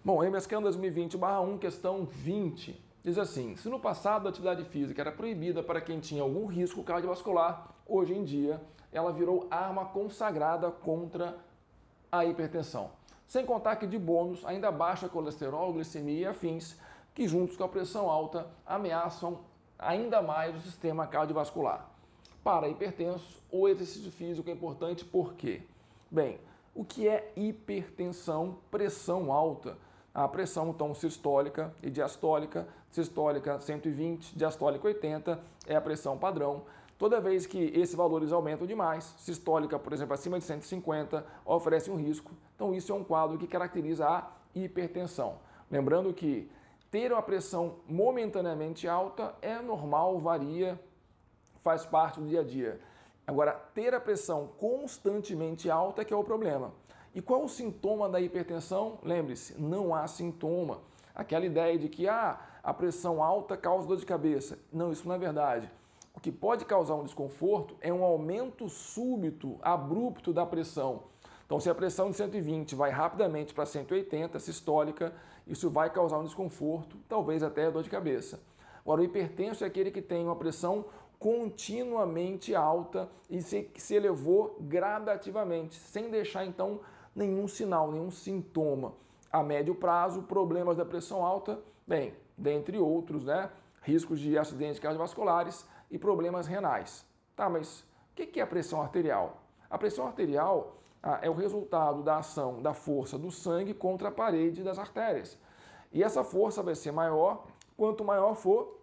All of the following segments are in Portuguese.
Bom, MSCAN 2020/1, questão 20, diz assim: se no passado a atividade física era proibida para quem tinha algum risco cardiovascular, hoje em dia ela virou arma consagrada contra a hipertensão. Sem contar que, de bônus, ainda baixa colesterol, glicemia e afins, que juntos com a pressão alta ameaçam ainda mais o sistema cardiovascular. Para hipertensos, o exercício físico é importante por quê? Bem, o que é hipertensão? Pressão alta. A pressão então sistólica e diastólica, sistólica 120, diastólica 80 é a pressão padrão. Toda vez que esses valores aumentam demais, sistólica, por exemplo, acima de 150, oferece um risco. Então isso é um quadro que caracteriza a hipertensão. Lembrando que ter uma pressão momentaneamente alta é normal, varia, faz parte do dia a dia. Agora, ter a pressão constantemente alta é que é o problema. E qual o sintoma da hipertensão? Lembre-se, não há sintoma. Aquela ideia de que a pressão alta causa dor de cabeça. Não, isso não é verdade. O que pode causar um desconforto é um aumento súbito, abrupto da pressão. Então, se a pressão de 120 vai rapidamente para 180, sistólica, isso vai causar um desconforto, talvez até dor de cabeça. Agora, o hipertenso é aquele que tem uma pressão continuamente alta e se elevou gradativamente, sem deixar então nenhum sinal, nenhum sintoma. A médio prazo, problemas da pressão alta, bem, dentre outros, né? Riscos de acidentes cardiovasculares e problemas renais. Tá, mas o que é a pressão arterial? A pressão arterial é o resultado da ação da força do sangue contra a parede das artérias. E essa força vai ser maior quanto maior for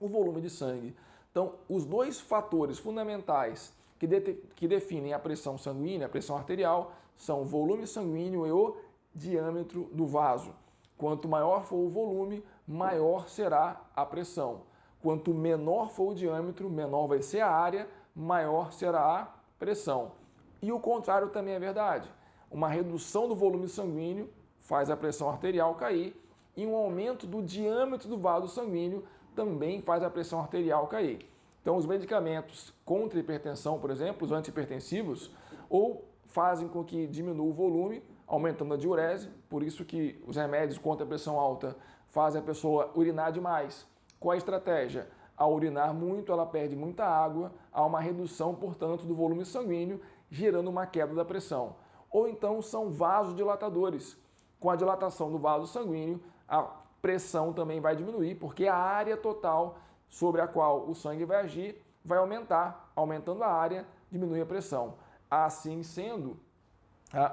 o volume de sangue. Então, os dois fatores fundamentais que definem a pressão sanguínea, a pressão arterial, são o volume sanguíneo e o diâmetro do vaso. Quanto maior for o volume, maior será a pressão. Quanto menor for o diâmetro, menor vai ser a área, maior será a pressão. E o contrário também é verdade. Uma redução do volume sanguíneo faz a pressão arterial cair e um aumento do diâmetro do vaso sanguíneo também faz a pressão arterial cair. Então, os medicamentos contra a hipertensão, por exemplo, os antihipertensivos, ou fazem com que diminua o volume, aumentando a diurese, por isso que os remédios contra a pressão alta fazem a pessoa urinar demais. Qual a estratégia? Ao urinar muito, ela perde muita água, há uma redução, portanto, do volume sanguíneo, gerando uma queda da pressão. Ou então são vasodilatadores. Com a dilatação do vaso sanguíneo, a pressão também vai diminuir, porque a área total sobre a qual o sangue vai agir vai aumentar. Aumentando a área, diminui a pressão. Assim sendo,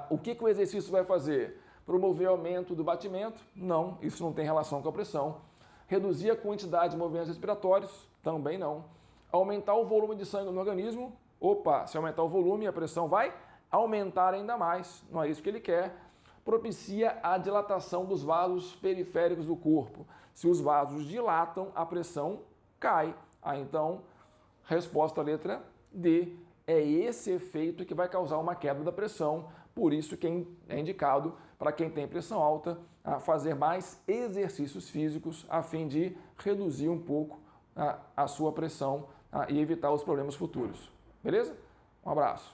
o que o exercício vai fazer? Promover aumento do batimento? Não, isso não tem relação com a pressão. Reduzir a quantidade de movimentos respiratórios? Também não. Aumentar o volume de sangue no organismo? Opa, se aumentar o volume, a pressão vai aumentar ainda mais. Não é isso que ele quer. Propicia a dilatação dos vasos periféricos do corpo. Se os vasos dilatam, a pressão cai. Então, resposta à letra D. É esse efeito que vai causar uma queda da pressão, por isso que é indicado para quem tem pressão alta a fazer mais exercícios físicos a fim de reduzir um pouco a sua pressão e evitar os problemas futuros. Beleza? Um abraço.